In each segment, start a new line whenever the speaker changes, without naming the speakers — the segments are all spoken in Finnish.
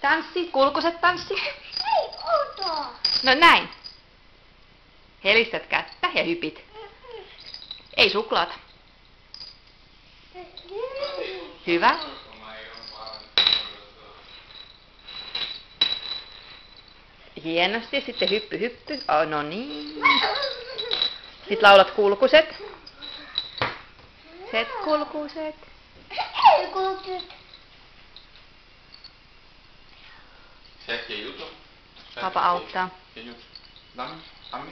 Tanssi, kulkuset tanssi.
Ei ota.
No näin. Helistät kättä ja hypit. Ei suklaata. Hyvä. Hienosti. Sitten hyppy, hyppy. Oh, no niin. Sitten laulat kulkuset. Set kulkuset.
Ei kulkuset.
Säkki ja Juto.
Papa auttaa.
Ja Juto. Lammi, Ammi.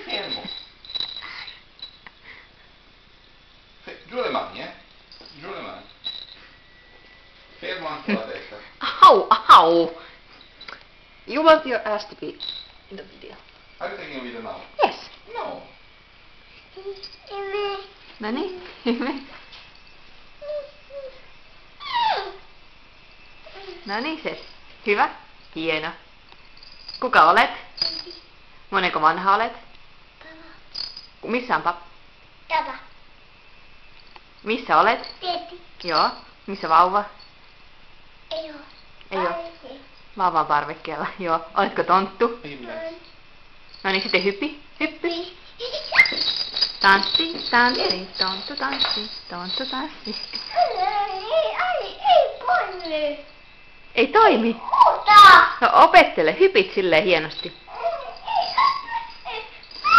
Fermo. Giù le mani, Giù le mani. Fermo anche la testa.
Ow, ow. You want your ass to be in the video?
Are you taking a video now?
Yes.
No.
No niin, hyvä. No niin, se. Hyvä. Hieno. Kuka olet? Monenko vanha olet? Missä on pappa?
Tapa.
Missä olet?
Teetti.
Joo. Missä vauva?
Ei oo.
Ei oo. Vauva on parvekkeella. Joo. Oletko tonttu?
Ei minä.
No niin, sitten hyppi. Hyppi. Tanssi, tanssi, tonttu tanssi, tonttu tanssi.
Ei toimi.
Ei toimi.
Ota.
No opettele, hypit silleen hienosti.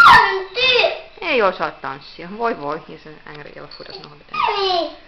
Tantti.
Ei osaa tanssia. Voi voi, ja se ängri ei ole fudas nohon.
Ei.